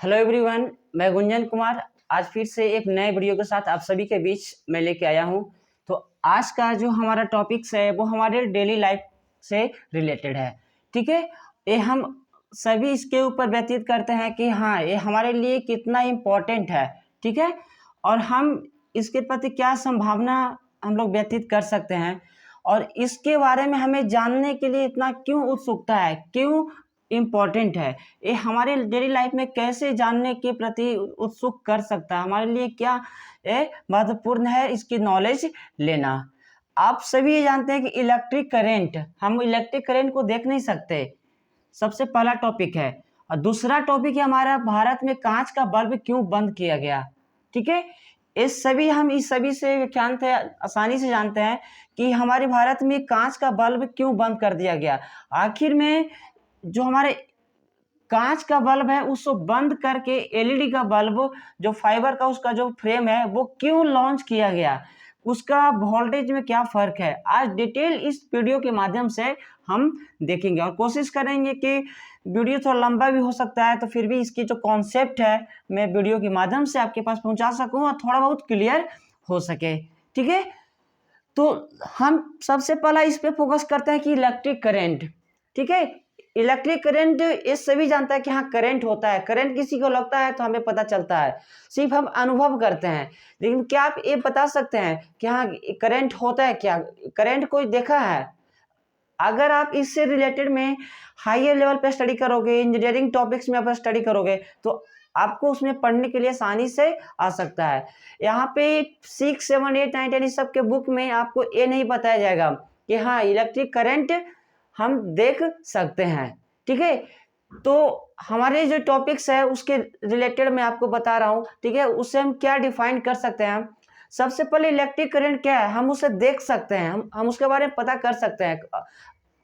Hello everyone, मैं गुंजन कुमार आज फिर से एक नए वीडियो के साथ आप सभी के बीच मैं लेके आया हूं। तो आज का जो हमारा टॉपिक्स है वो हमारे डेली लाइफ से रिलेटेड है। ठीक है, ये हम सभी इसके ऊपर व्यतीत करते हैं कि हाँ, ये हमारे लिए कितना इम्पोर्टेंट है। ठीक है, और हम इसके प्रति क्या संभावना हम लोग व्यतीत कर सकते हैं और इसके बारे में हमें जानने के लिए इतना क्यों उत्सुकता है, क्यों इम्पोर्टेंट है, ये हमारे डेली लाइफ में कैसे जानने के प्रति उत्सुक कर सकता है, हमारे लिए क्या ये महत्वपूर्ण है इसकी नॉलेज लेना। आप सभी ये जानते हैं कि इलेक्ट्रिक करंट, हम इलेक्ट्रिक करंट को देख नहीं सकते, सबसे पहला टॉपिक है। और दूसरा टॉपिक है हमारा, भारत में कांच का बल्ब क्यों बंद किया गया। ठीक है, हम इस सभी से व्याख्यान थे आसानी से जानते हैं कि हमारे भारत में कांच का बल्ब क्यों बंद कर दिया गया। आखिर में जो हमारे कांच का बल्ब है उसको बंद करके एलईडी का बल्ब, जो फाइबर का उसका जो फ्रेम है वो क्यों लॉन्च किया गया, उसका वोल्टेज में क्या फर्क है, आज डिटेल इस वीडियो के माध्यम से हम देखेंगे और कोशिश करेंगे कि वीडियो थोड़ा लंबा भी हो सकता है तो फिर भी इसकी जो कॉन्सेप्ट है मैं वीडियो के माध्यम से आपके पास पहुंचा सकूं और थोड़ा बहुत क्लियर हो सके। ठीक है, तो हम सबसे पहला इस पे फोकस करते हैं कि इलेक्ट्रिक करंट। ठीक है, इलेक्ट्रिक करंट ये सभी जानता है कि हाँ करंट होता है, करंट किसी को लगता है तो हमें पता चलता है, सिर्फ हम अनुभव करते हैं। लेकिन क्या आप ये बता सकते हैं कि हाँ करंट होता है क्या, करंट कोई देखा है? अगर आप इससे रिलेटेड में हायर लेवल पे स्टडी करोगे, इंजीनियरिंग टॉपिक्स में आप स्टडी करोगे तो आपको उसमें पढ़ने के लिए आसानी से आ सकता है। यहाँ पे 6, 7, 8, 9, 10 इस सब के बुक में आपको ये नहीं बताया जाएगा कि हाँ इलेक्ट्रिक करंट हम देख सकते हैं। ठीक है, तो हमारे जो टॉपिक्स है उसके रिलेटेड मैं आपको बता रहा हूँ। ठीक है, उससे हम क्या डिफाइन कर सकते हैं। सबसे पहले इलेक्ट्रिक करंट क्या है, हम उसे देख सकते हैं, हम उसके बारे में पता कर सकते हैं।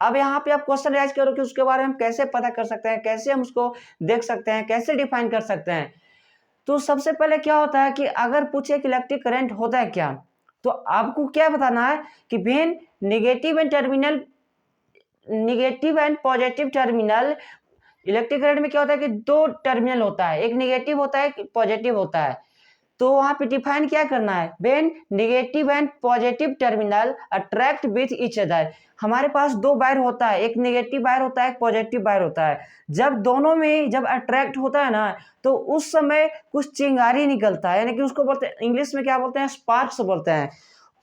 अब यहाँ पे आप क्वेश्चन राइज करो कि उसके बारे में हम कैसे पता कर सकते हैं, कैसे हम उसको देख सकते हैं, कैसे डिफाइन कर सकते हैं। तो सबसे पहले क्या होता है कि अगर पूछे कि इलेक्ट्रिक करंट होता है क्या, तो आपको क्या बताना है कि when negative and positive terminal, electric current में क्या होता है कि दो टर्मिनल होता है, एक निगेटिव होता है एक पॉजिटिव होता है। तो वहां पे डिफाइन क्या करना है, when negative and positive terminal attract with each other. हमारे पास दो वायर होता है, एक नेगेटिव वायर होता है एक पॉजिटिव वायर होता है। जब दोनों में जब अट्रैक्ट होता है ना तो उस समय कुछ चिंगारी निकलता है, यानी कि उसको बोलते हैं इंग्लिश में क्या बोलते हैं, स्पार्क्स बोलते हैं।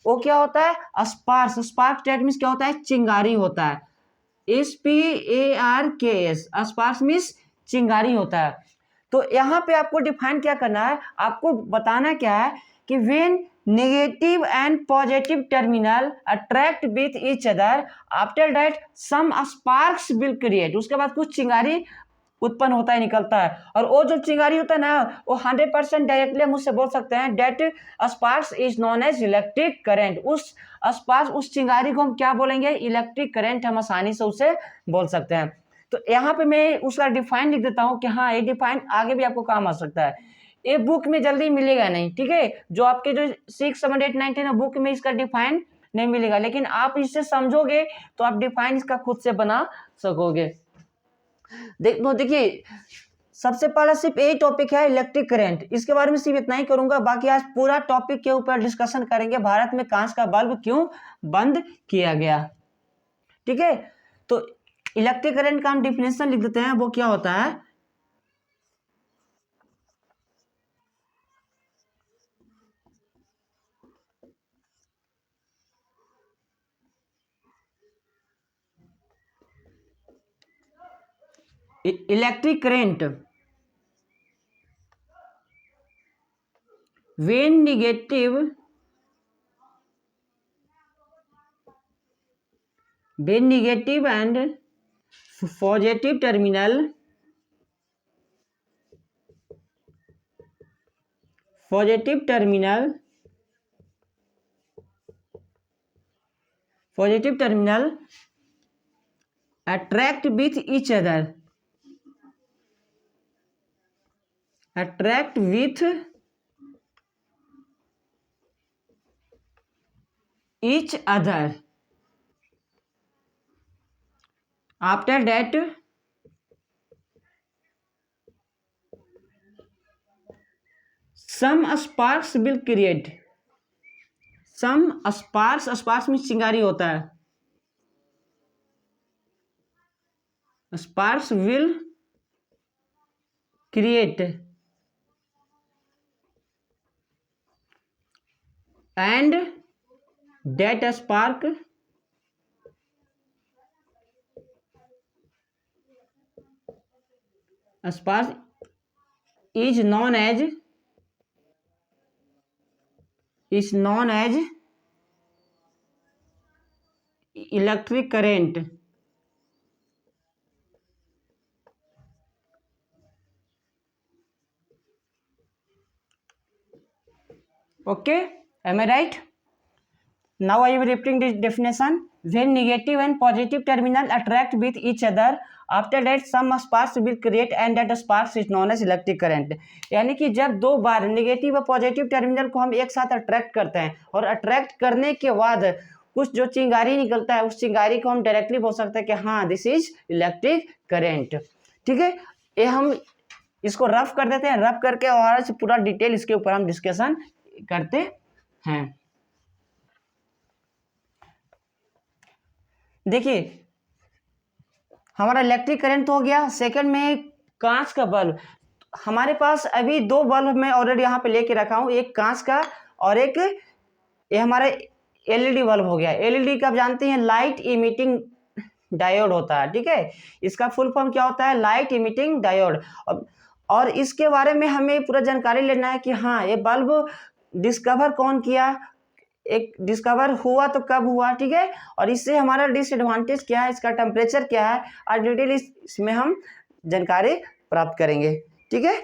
वो क्या होता है, स्पार्क्स, स्पार्क दैट मीन्स क्या होता है, चिंगारी होता है। SPARKS, स्पार्क्स मीन्स चिंगारी होता है। तो यहाँ पे आपको डिफाइन क्या करना है, आपको बताना क्या है कि when negative and positive terminal attract with each other after that some sparks will create, उसके बाद कुछ चिंगारी उत्पन्न होता है, निकलता है। और वो जो चिंगारी होता है ना वो 100% डायरेक्टली हम उससे बोल सकते हैं that sparks is known as electric current. उस स्पार्क्स, उस चिंगारी को हम क्या बोलेंगे, इलेक्ट्रिक करंट, हम आसानी से उसे बोल सकते हैं। तो यहाँ पे मैं उसका डिफाइन लिख देता हूँ कि हाँ ये डिफाइन आगे भी आपको काम आ सकता है। ये बुक में जल्दी मिलेगा नहीं। ठीक है, जो आपके जो 6, 7, 8, 9, 10 बुक में इसका डिफाइन नहीं मिलेगा, लेकिन आप इससे समझोगे तो आप डिफाइन इसका खुद से बना सकोगे। देखिए सबसे पहला सिर्फ यही टॉपिक है इलेक्ट्रिक करंट, इसके बारे में सिर्फ इतना ही करूंगा, बाकी आज पूरा टॉपिक के ऊपर डिस्कशन करेंगे, भारत में कांच का बल्ब क्यों बंद किया गया। ठीक है, तो इलेक्ट्रिक करंट का हम डिफिनेशन लिख देते हैं, वो क्या होता है। Electric current when negative and positive terminal attract with each other, attract with each other after that some sparks will create, some sparks, sparks में चिंगारी होता है, sparks will create and that spark is known as electric current. Okay, am I right? Now I am repeating this definition. When negative and positive terminal attract with each other, after that some sparks will create and that sparks is known as electric current. यानी कि जब दो बार negative और positive terminal को हम एक साथ attract करते हैं और अट्रैक्ट करने के बाद कुछ जो चिंगारी निकलता है उस चिंगारी को हम डायरेक्टली बोल सकते हैं कि हाँ दिस इज इलेक्ट्रिक करेंट। ठीक है, ये हम इसको रफ कर देते हैं, रफ करके और पूरा डिटेल इसके ऊपर हम डिस्कशन करते हैं। देखिए हमारा इलेक्ट्रिक करंट तो हो गया। सेकंड में कांच का बल्ब, हमारे पास अभी दो बल्ब मैं ऑलरेडी यहाँ पे लेके रखा हूँ, एक कांच का और एक ये हमारा एलईडी बल्ब हो गया। एलईडी का आप जानते हैं लाइट इमिटिंग डायोड होता है। ठीक है, इसका फुल फॉर्म क्या होता है, लाइट इमिटिंग डायोड। और इसके बारे में हमें पूरा जानकारी लेना है कि हाँ ये बल्ब डिस्कवर कौन किया, एक डिस्कवर हुआ तो कब हुआ। ठीक है, और इससे हमारा डिसएडवांटेज क्या है, इसका टेम्परेचर क्या है, और डिटेल इसमें हम जानकारी प्राप्त करेंगे। ठीक है,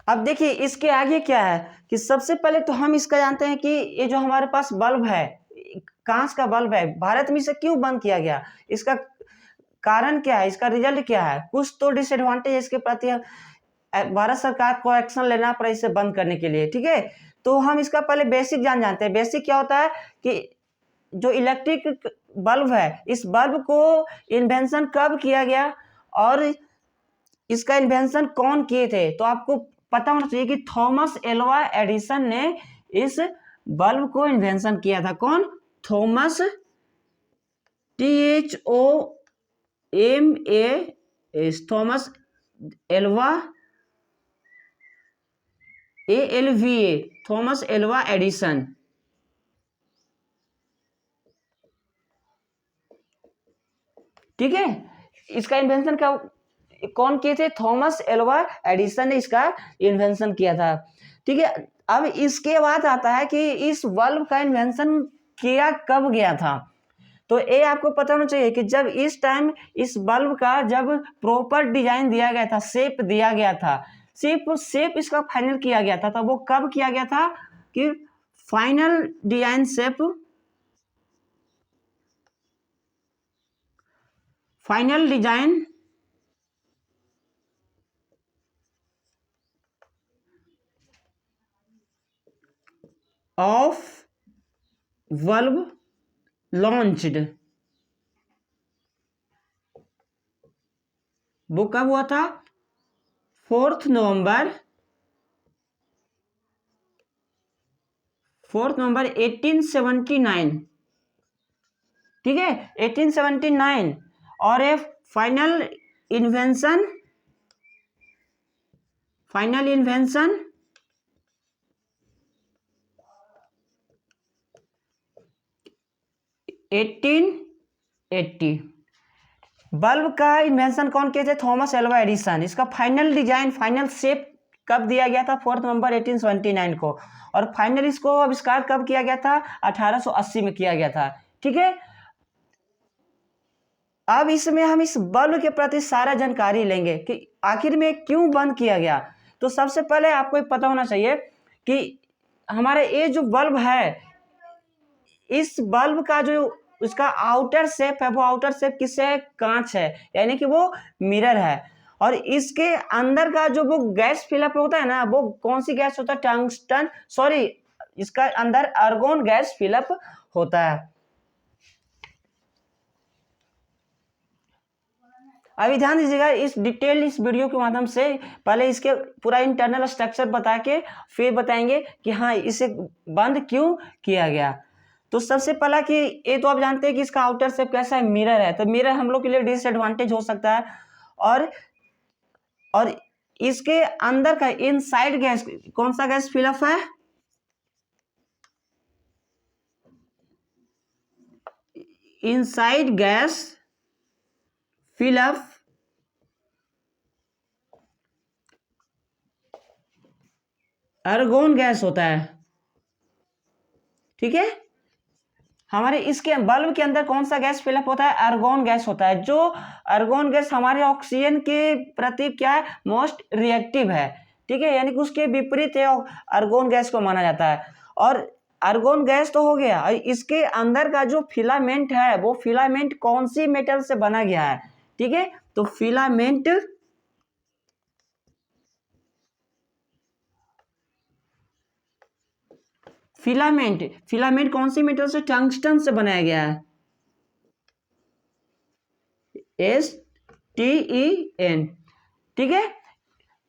अब देखिए इसके आगे क्या है कि सबसे पहले तो हम इसका जानते हैं कि ये जो हमारे पास बल्ब है, कांच का बल्ब है, भारत में इसे क्यों बंद किया गया, इसका कारण क्या है, इसका रिजल्ट क्या है। कुछ तो डिसएडवांटेज इसके प्रति भारत सरकार को एक्शन लेना पड़ा इसे बंद करने के लिए। ठीक है, तो हम इसका पहले बेसिक जानते हैं। बेसिक क्या होता है कि जो इलेक्ट्रिक बल्ब है, इस बल्ब को इन्वेंशन कब किया गया और इसका इन्वेंशन कौन किए थे। तो आपको पता होना चाहिए कि थॉमस एल्वा एडिसन ने इस बल्ब को इन्वेंशन किया था। कौन, Thomas THOMAS, Thomas Alva ALVA, Thomas Alva Edison. ठीक है, इसका इन्वेंशन का कौन किए थे, थॉमस एल्वा एडिसन ने इसका इन्वेंशन किया था। ठीक है, अब इसके बाद आता है कि इस बल्ब का इन्वेंशन किया कब गया था। तो ये आपको पता होना चाहिए कि जब इस टाइम इस बल्ब का जब प्रॉपर डिजाइन दिया गया था, शेप दिया गया था, शेप इसका फाइनल किया गया था, तो वो कब किया गया था कि final design shape, final design of bulb launched, वो कब हुआ था, 4 नवंबर 1879। ठीक है, 1879। और ए फाइनल इन्वेंशन 1880। बल्ब का इन्वेंशन कौन किए थे, थॉमस एल्वा एडिसन। इसका फाइनल डिजाइन, फाइनल शेप कब दिया गया था, 4 नवंबर 1879 को। और फाइनल इसको आविष्कार कब किया गया था, 1880 में किया गया था। ठीक है, अब इसमें हम इस बल्ब के प्रति सारा जानकारी लेंगे कि आखिर में क्यों बंद किया गया। तो सबसे पहले आपको पता होना चाहिए कि हमारे ये जो बल्ब है, इस बल्ब का जो उसका आउटर शेप है, वो आउटर शेप किससे है, कांच है, यानी कि वो मिरर है। और इसके अंदर का जो वो गैस फिलअप होता है ना, वो कौन सी गैस होता है, टंगस्टन, सॉरी इसका अंदर आर्गन गैस फिलअप होता है। अभी ध्यान दीजिएगा इस डिटेल इस वीडियो के माध्यम से, पहले इसके पूरा इंटरनल स्ट्रक्चर बता के फिर बताएंगे कि हाँ इसे बंद क्यों किया गया। तो सबसे पहला कि ये तो आप जानते हैं कि इसका आउटर शेप कैसा है, मिरर है, तो मिरर हम लोग के लिए डिसएडवांटेज हो सकता है। और इसके अंदर का इनसाइड गैस, कौन सा गैस फिलअप है, inside gas fill up argon gas होता है। ठीक है, हमारे इसके बल्ब के अंदर कौन सा गैस फिलअप होता है, आर्गोन गैस होता है। जो आर्गोन गैस हमारे ऑक्सीजन के प्रति क्या है, मोस्ट रिएक्टिव है। ठीक है, यानी कि उसके विपरीत आर्गोन गैस को माना जाता है। और आर्गोन गैस तो हो गया, और इसके अंदर का जो फिलामेंट है वो फिलामेंट कौन सी मेटल से बना गया है। ठीक है, तो फिलामेंट फिलामेंट कौन सी मेटल से, टंगस्टन से बनाया गया है, STEN। ठीक है,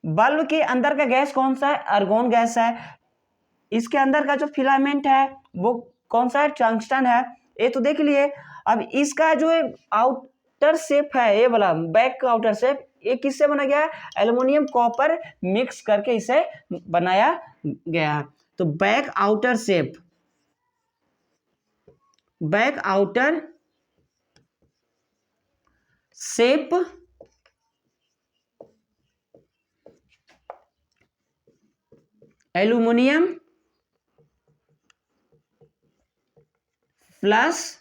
बल्ब के अंदर का गैस कौन सा है, आर्गोन गैस है। इसके अंदर का जो फिलामेंट है वो कौन सा है, टंगस्टन है। ये तो देख लिए। अब इसका जो आउटर शेप है, ये वाला बैक का आउटर शेप, ये किससे बना गया है, एल्युमिनियम कॉपर मिक्स करके इसे बनाया गया है। तो back outer shape aluminium plus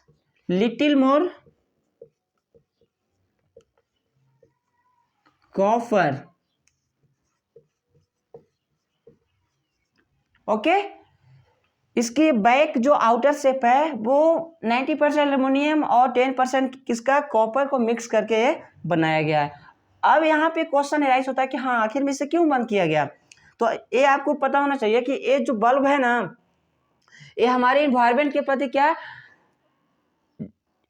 little more copper. Okay, इसकी बैक जो आउटर शेप है वो 90% एल्युमिनियम और 10% किसका, कॉपर को मिक्स करके बनाया गया है। अब यहाँ पे क्वेश्चन राइज होता है कि हाँ आखिर में इसे क्यों बंद किया गया। तो ये आपको पता होना चाहिए कि ये जो बल्ब है ना, ये हमारे इन्वायरमेंट के प्रति क्या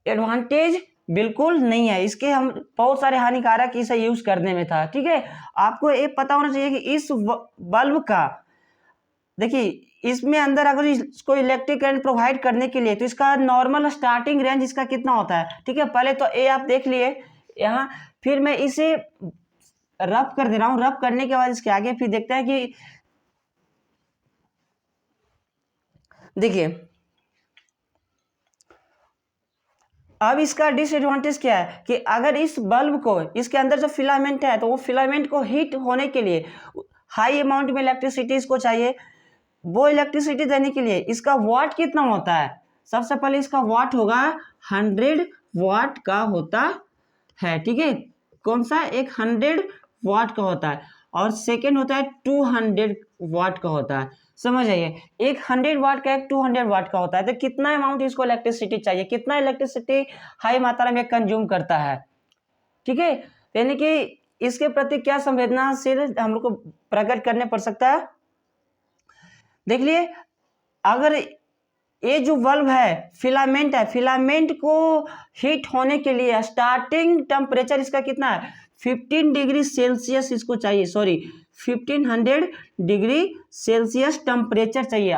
एडवांटेज बिल्कुल नहीं है। इसके हम बहुत सारे हानिकारक इसे यूज करने में था। ठीक है, आपको ये पता होना चाहिए कि इस बल्ब का, देखिए इसमें अंदर अगर इसको इलेक्ट्रिक करंट प्रोवाइड करने के लिए, तो इसका नॉर्मल स्टार्टिंग रेंज इसका कितना होता है। ठीक है, पहले तो ये आप देख लिए यहाँ, फिर मैं इसे रब कर दे रहा हूँ। रब करने के बाद इसके आगे फिर देखते हैं कि देखिए अब इसका डिसएडवांटेज क्या है कि अगर इस बल्ब को, इसके अंदर जो फिलामेंट है, तो वो फिलामेंट को हीट होने के लिए हाई अमाउंट में इलेक्ट्रिसिटी इसको चाहिए। वो इलेक्ट्रिसिटी देने के लिए इसका वाट कितना होता है, सबसे पहले इसका वाट होगा 100 वाट का होता है। ठीक है, कौन सा, एक 100 वाट का होता है, और सेकेंड होता है 200 वाट का होता है। समझ आइए, एक 100 वाट का, एक 200 वाट का होता है। तो कितना अमाउंट इसको इलेक्ट्रिसिटी चाहिए, कितना इलेक्ट्रिसिटी हाई मात्रा में कंज्यूम करता है। ठीक है, यानी कि इसके प्रति क्या संवेदनाशील हम लोग को प्रकट करने पड़ सकता है। देख लिए, अगर ये जो बल्ब है, फिलामेंट है, फिलामेंट को हीट होने के लिए स्टार्टिंग टेम्परेचर इसका कितना है, 15 डिग्री सेल्सियस इसको चाहिए, सॉरी 1500 डिग्री सेल्सियस टेम्परेचर चाहिए।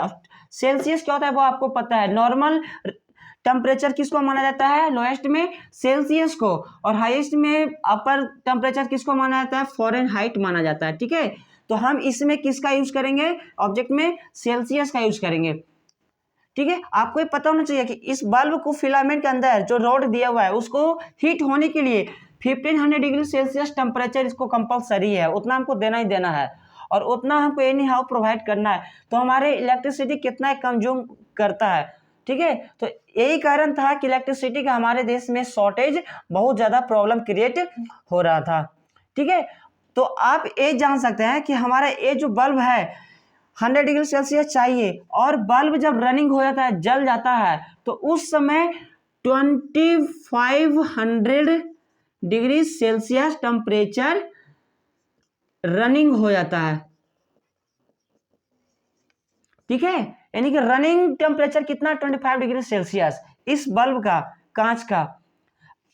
सेल्सियस क्या होता है वो आपको पता है, नॉर्मल टेम्परेचर किसको माना जाता है, लोएस्ट में सेल्सियस को, और हाईएस्ट में अपर टेम्परेचर किसको माना जाता है, फ़ारेनहाइट माना जाता है। ठीक है, तो हम इसमें किसका यूज करेंगे, ऑब्जेक्ट में सेल्सियस का यूज करेंगे। ठीक है, आपको ये पता होना चाहिए कि इस बल्ब को फिलामेंट के अंदर जो रॉड दिया हुआ है उसको हीट होने के लिए 1500 डिग्री सेल्सियस टेम्परेचर इसको कंपलसरी है, उतना हमको देना ही देना है, और उतना हमको एनी हाउ प्रोवाइड करना है। तो हमारे इलेक्ट्रिसिटी कितना कंज्यूम करता है। ठीक है, तो यही कारण था कि इलेक्ट्रिसिटी का हमारे देश में शॉर्टेज, बहुत ज़्यादा प्रॉब्लम क्रिएट हो रहा था। ठीक है, तो आप ये जान सकते हैं कि हमारा ये जो बल्ब है 100 डिग्री सेल्सियस चाहिए, और बल्ब जब रनिंग हो जाता है, जल जाता है, तो उस समय 2500 डिग्री सेल्सियस टेम्परेचर रनिंग हो जाता है। ठीक है, यानी कि रनिंग टेम्परेचर कितना, 25 डिग्री सेल्सियस इस बल्ब का, कांच का।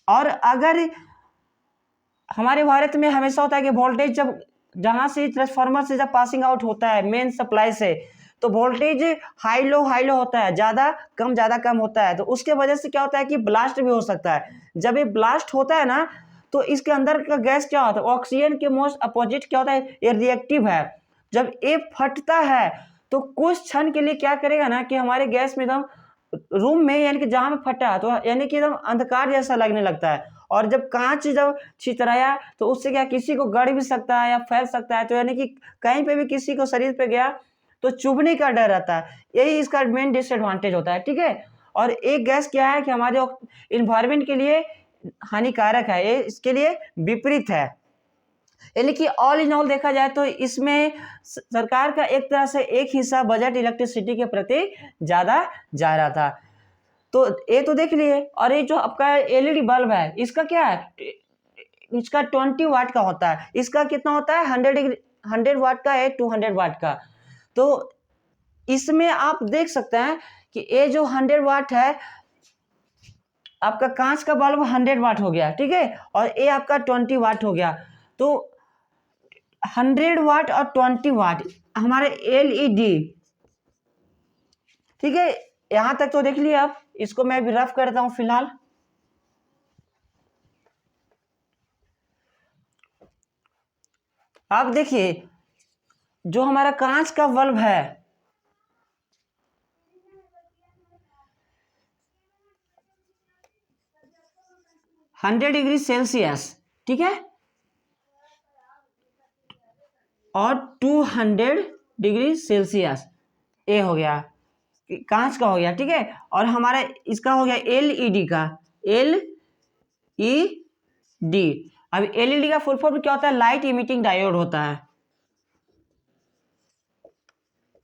और अगर हमारे भारत में हमेशा होता है कि वोल्टेज जब जहाँ से ट्रांसफार्मर से जब पासिंग आउट होता है मेन सप्लाई से, तो वोल्टेज हाई लो होता है, ज़्यादा कम होता है। तो उसके वजह से क्या होता है कि ब्लास्ट भी हो सकता है। जब ये ब्लास्ट होता है ना, तो इसके अंदर का गैस क्या होता है, ऑक्सीजन के मोस्ट अपोजिट क्या होता है, ये रिएक्टिव है। जब ये फटता है तो कुछ क्षण के लिए क्या करेगा ना कि हमारे गैस में एकदम रूम में, यानी कि जहाँ में फटा तो यानी कि एकदम अंधकार जैसा लगने लगता है। और जब कांच जब छितराया तो उससे क्या किसी को गड़ भी सकता है या फैल सकता है। तो यानी कि कहीं पे भी किसी को शरीर पे गया तो चुभने का डर रहता है। यही इसका मेन डिसएडवांटेज होता है, ठीक है। और एक गैस क्या है कि हमारे इन्वायरमेंट के लिए हानिकारक है, ये इसके लिए विपरीत है। यानी कि ऑल इन ऑल देखा जाए तो इसमें सरकार का एक तरह से एक हिस्सा बजट इलेक्ट्रिसिटी के प्रति ज़्यादा जा रहा था। तो ये तो देख लिए। और ये जो आपका एलईडी बल्ब है इसका क्या है, इसका 20 वाट का होता है। इसका कितना होता है, 100 वाट का है, 200 वाट का। तो इसमें आप देख सकते हैं कि ये जो 100 वाट है, आपका कांच का बल्ब 100 वाट हो गया, ठीक है, और ये आपका 20 वाट हो गया। तो 100 वाट और 20 वाट हमारे एलईडी, ठीक है। यहां तक तो देख लिया आप। इसको मैं भी रफ करता हूं फिलहाल। आप देखिए जो हमारा कांच का बल्ब है, 100 डिग्री सेल्सियस, ठीक है, और 200 डिग्री सेल्सियस, ये हो गया कांच का हो गया, ठीक है। और हमारा इसका हो गया एलईडी का, एलईडी। अब एलईडी का फुल फॉर्म क्या होता है, लाइट इमिटिंग डायोड होता है।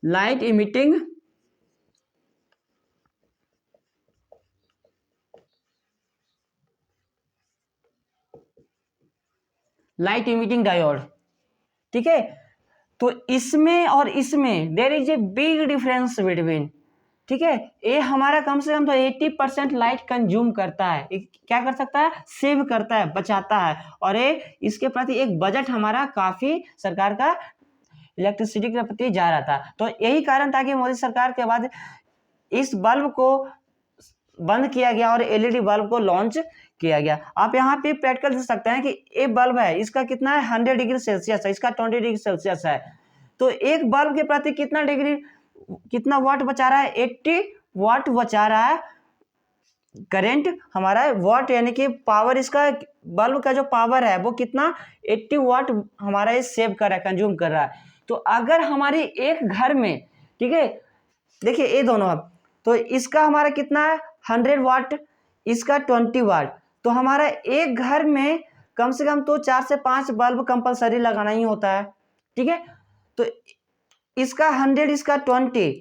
लाइट इमिटिंग डायोड, ठीक है। तो इसमें और इसमें there is a big difference between, ठीक है। ये हमारा कम से कम तो 80% लाइट कंज्यूम करता है। क्या कर सकता है, सेव करता है, बचाता है। और ये इसके प्रति एक बजट हमारा काफी सरकार का इलेक्ट्रिसिटी के प्रति जा रहा था। तो यही कारण था कि मोदी सरकार के बाद इस बल्ब को बंद किया गया और एलईडी बल्ब को लॉन्च किया गया। आप यहाँ पे प्रैक्टिकल देख सकते हैं कि ये बल्ब है, इसका कितना है, 100 डिग्री सेल्सियस है, इसका 20 डिग्री सेल्सियस है। तो एक बल्ब के प्रति कितना वाट बचा रहा है, 80 वाट बचा रहा है करंट हमारा। वाट यानी कि पावर, इसका बल्ब का जो पावर है वो कितना, 80 वाट हमारा ये सेव कर रहा है, कंज्यूम कर रहा है। तो अगर हमारी एक घर में, ठीक है, देखिए ये दोनों अब, तो इसका हमारा कितना है 100 वाट, इसका 20 वाट। तो हमारा एक घर में कम से कम तो 4 से 5 बल्ब कंपलसरी लगाना ही होता है, ठीक है। तो इसका 100, इसका 20,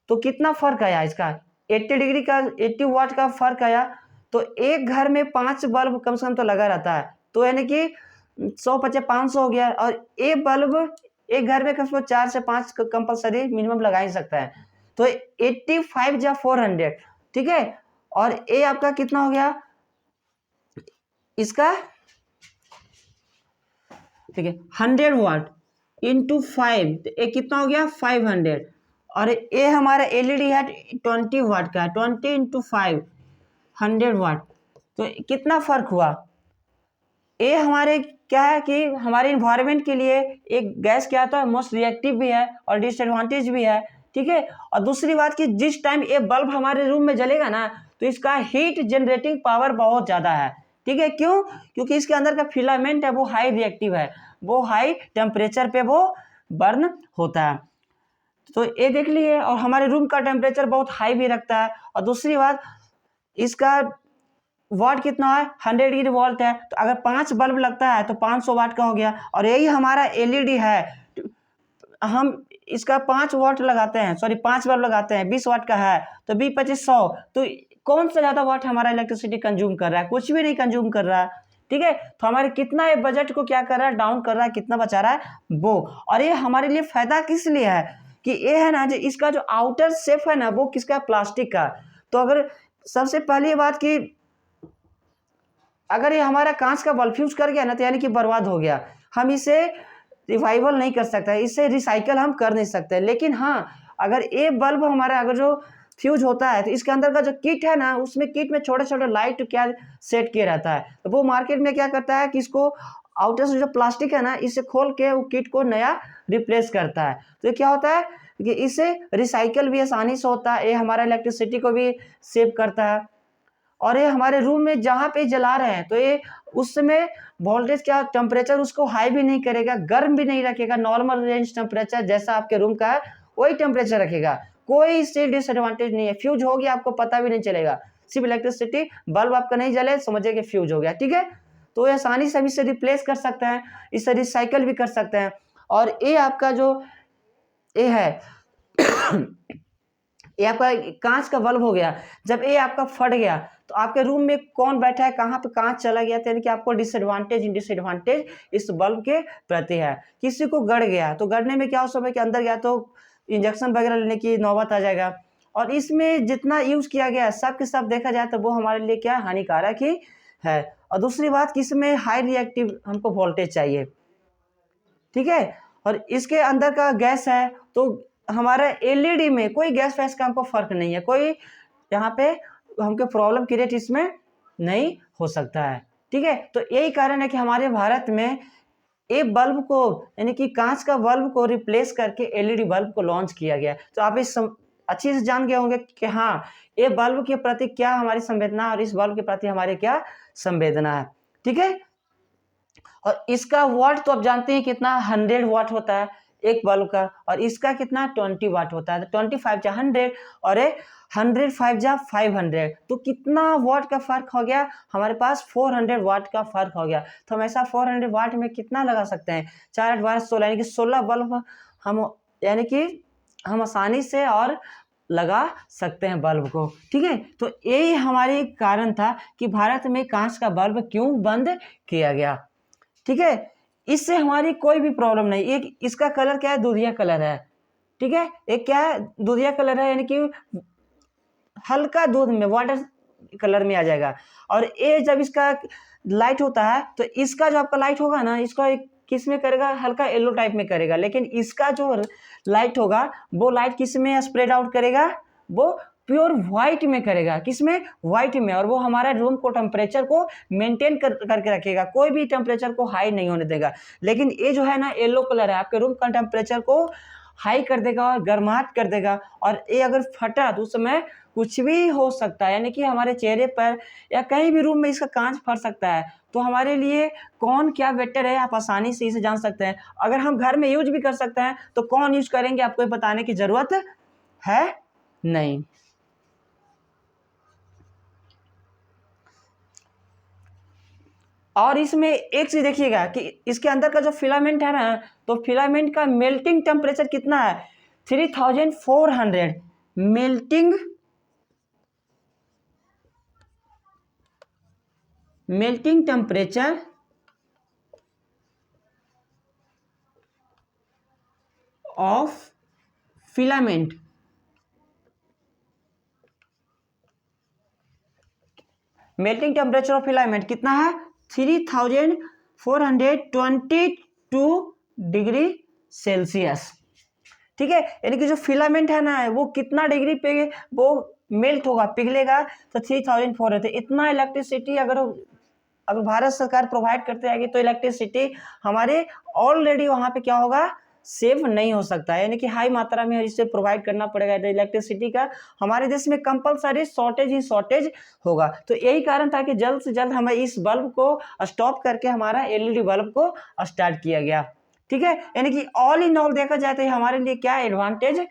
तो कितना फर्क आया, इसका 80 डिग्री का 80 वाट का फर्क आया। तो एक घर में 5 बल्ब कम से कम तो लगा रहता है। तो यानी कि 100 × 500 हो गया। और एक बल्ब एक घर में कम से कम 4 से 5 कंपलसरी मिनिमम लगा ही सकता है। तो 85 या 400, ठीक है। और ये आपका कितना हो गया, इसका, ठीक है, 100 वाट इंटू 5, ये कितना हो गया 500। और ये हमारा एलईडी है 20 वाट का, 20 × 5 100 वाट। तो कितना फर्क हुआ। ये हमारे क्या है कि हमारे इन्वायरमेंट के लिए एक गैस क्या था, मोस्ट रिएक्टिव भी है और डिसएडवांटेज भी है, ठीक है। और दूसरी बात कि जिस टाइम ये बल्ब हमारे रूम में जलेगा ना, तो इसका हीट जनरेटिंग पावर बहुत ज़्यादा है, ठीक है। क्यों, क्योंकि इसके अंदर का फिलामेंट है वो हाई रिएक्टिव है, वो हाई टेम्परेचर पे वो बर्न होता है। तो ये देख लिए। और हमारे रूम का टेम्परेचर बहुत हाई भी रखता है। और दूसरी बात, इसका वाट कितना है, 100 डिग्री वोल्ट है। तो अगर 5 बल्ब लगता है तो 500 वाट का हो गया। और यही हमारा एलईडी है, हम इसका 5 वाट लगाते हैं, सॉरी 5 बल्ब लगाते हैं, 20 वाट का है, तो 20 25 100। तो कौन सा ज़्यादा वाट हमारा इलेक्ट्रिसिटी कंज्यूम कर रहा है, कुछ भी नहीं कंज्यूम कर रहा है, ठीक है। तो हमारे कितना ये बजट को क्या कर रहा है, डाउन कर रहा है, कितना बचा रहा है वो। और ये हमारे लिए फायदा किस लिए है कि ये है ना, जो इसका जो आउटर शेप है ना वो किसका, प्लास्टिक का। तो अगर सबसे पहली बात की अगर ये हमारा कांच का बल्ब फ्यूज कर गया ना तो यानी कि बर्बाद हो गया, हम इसे रिवाइवल नहीं कर सकते, इसे रिसाइकल हम कर नहीं सकते। लेकिन हाँ, अगर ये बल्ब हमारा अगर जो फ्यूज होता है तो इसके अंदर का जो किट है ना, उसमें किट में छोटे छोटे लाइट क्या सेट किया रहता है, तो वो मार्केट में क्या करता है कि इसको आउटर से जो प्लास्टिक है ना, इसे खोल के वो किट को नया रिप्लेस करता है। तो ये क्या होता है कि इसे रिसाइकल भी आसानी से होता है, ये हमारा इलेक्ट्रिसिटी को भी सेव करता है। और ये हमारे रूम में जहाँ पे जला रहे हैं तो ये उस समय वोल्टेज क्या टेम्परेचर उसको हाई भी नहीं करेगा, गर्म भी नहीं रखेगा, नॉर्मल रेंज टेम्परेचर जैसा आपके रूम का है वही टेम्परेचर रखेगा, कोई इससे डिसएडवांटेज नहीं है। फ्यूज हो गया आपको पता भी नहीं चलेगा, सिर्फ इलेक्ट्रिसिटी बल्ब आपका नहीं जले समझिए कि फ्यूज हो गया, ठीक है। तो ये आसानी से हम इसे रिप्लेस कर सकते हैं, इसे रिसाइकल भी कर सकते हैं। और ये आपका जो ये है ये आपका कांच का बल्ब हो गया, जब ये आपका फट गया तो आपके रूम में कौन बैठा है, कहाँ पे कांच चला गया, यानी कि आपको डिसएडवांटेज इस बल्ब के प्रति है। किसी को गड़ गया तो गड़ने में क्या हो समय के अंदर गया तो इंजेक्शन वगैरह लेने की नौबत आ जाएगा। और इसमें जितना यूज किया गया सब के सब देखा जाए तो वो हमारे लिए क्या हानिकारक ही है। और दूसरी बात कि इसमें हाई रिएक्टिव हमको वोल्टेज चाहिए, ठीक है। और इसके अंदर का गैस है तो हमारा एलईडी में कोई गैस वैस का हमको फर्क नहीं है, कोई यहाँ पे हमको प्रॉब्लम क्रिएट इसमें नहीं हो सकता है, ठीक है। तो यही कारण है कि हमारे भारत में ये बल्ब को यानी कि कांच का बल्ब को रिप्लेस करके एलईडी बल्ब को लॉन्च किया गया। तो आप इस अच्छे से जान गए होंगे कि हाँ, ये बल्ब के प्रति क्या हमारी संवेदना और इस बल्ब के प्रति हमारे क्या संवेदना है, ठीक है। और इसका वाट तो आप जानते हैं कितना 100 वाट होता है एक बल्ब का, और इसका कितना 20 वाट होता है, तो 25 जा 100 और 105 जा 500, तो कितना वाट का फर्क हो गया, हमारे पास 400 वाट का फर्क हो गया। तो हम ऐसा 400 वाट में कितना लगा सकते हैं, 4 8 12 16 यानी कि 16 बल्ब हम यानी कि हम आसानी से और लगा सकते हैं बल्ब को, ठीक है। तो यही हमारी कारण था कि भारत में कांच का बल्ब क्यों बंद किया गया, ठीक है। इससे हमारी कोई भी प्रॉब्लम नहीं। एक इसका कलर क्या है, दूधिया कलर है, ठीक है। एक क्या है, दूधिया कलर है यानी कि हल्का दूध में वाटर कलर में आ जाएगा। और ये जब इसका लाइट होता है तो इसका जो आपका लाइट होगा ना, इसको एक किस में करेगा, हल्का येलो टाइप में करेगा। लेकिन इसका जो लाइट होगा वो लाइट किस में स्प्रेड आउट करेगा, वो प्योर व्हाइट में करेगा, किसमें, व्हाइट में। और वो हमारा रूम को टेम्परेचर को मेंटेन करके रखेगा, कोई भी टेम्परेचर को हाई नहीं होने देगा। लेकिन ये जो है ना येलो कलर है, आपके रूम का टेम्परेचर को हाई कर देगा और गर्माहट कर देगा। और ये अगर फटा तो उस समय कुछ भी हो सकता है, यानी कि हमारे चेहरे पर या कहीं भी रूम में इसका कांच फट सकता है। तो हमारे लिए कौन क्या बेटर है आप आसानी से इसे जान सकते हैं। अगर हम घर में यूज भी कर सकते हैं तो कौन यूज करेंगे आपको बताने की जरूरत है नहीं। और इसमें एक चीज देखिएगा कि इसके अंदर का जो फिलामेंट है ना, तो फिलामेंट का मेल्टिंग टेम्परेचर कितना है, 3400 melting temperature of filament, melting temperature of filament कितना है, 3422 डिग्री सेल्सियस, ठीक है। यानी कि जो फिलामेंट है ना वो कितना डिग्री पे वो मेल्ट होगा, पिघलेगा, तो 3400 इतना इलेक्ट्रिसिटी अगर भारत सरकार प्रोवाइड करते आएगी तो इलेक्ट्रिसिटी हमारे ऑलरेडी वहां पे क्या होगा, सेव नहीं हो सकता है। यानी कि हाई मात्रा में इसे प्रोवाइड करना पड़ेगा इलेक्ट्रिसिटी का, हमारे देश में कंपलसरी शॉर्टेज होगा। तो यही कारण था कि जल्द से जल्द हमें इस बल्ब को स्टॉप करके हमारा एलईडी बल्ब को स्टार्ट किया गया, ठीक है। यानी कि ऑल इन ऑल देखा जाए तो हमारे लिए क्या एडवांटेज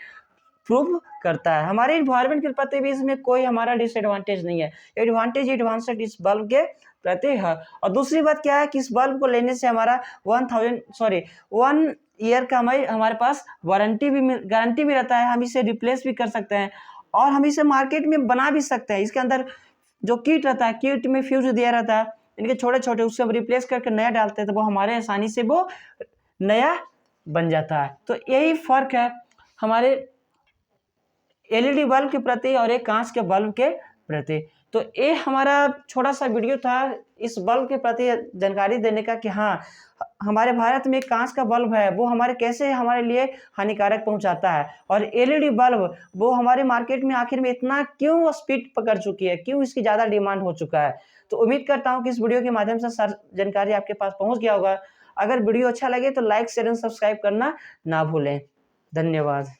प्रूव करता है, हमारे इन्वायरमेंट के प्रति भी इसमें कोई हमारा डिसएडवांटेज नहीं है, एडवांटेज इस बल्ब के प्रति है। और दूसरी बात क्या है कि इस बल्ब को लेने से हमारा 1 ईयर का हमारे पास गारंटी भी रहता है, हम इसे रिप्लेस भी कर सकते हैं और हम इसे मार्केट में बना भी सकते हैं। इसके अंदर जो किट रहता है, किट में फ्यूज दिया रहता है, इनके छोटे छोटे, उससे हम रिप्लेस करके नया डालते हैं तो वो हमारे आसानी से वो नया बन जाता है। तो यही फर्क है हमारे एलईडी बल्ब के प्रति और एक कांच के बल्ब के प्रति। तो ये हमारा छोटा सा वीडियो था इस बल्ब के प्रति जानकारी देने का कि हाँ, हमारे भारत में कांच का बल्ब है वो कैसे हमारे लिए हानिकारक पहुंचाता है, और एलईडी बल्ब वो हमारे मार्केट में आखिर में इतना क्यों स्पीड पकड़ चुकी है, क्यों इसकी ज़्यादा डिमांड हो चुका है। तो उम्मीद करता हूँ कि इस वीडियो के माध्यम से सारी जानकारी आपके पास पहुँच गया होगा। अगर वीडियो अच्छा लगे तो लाइक शेयर एंड सब्सक्राइब करना ना भूलें। धन्यवाद।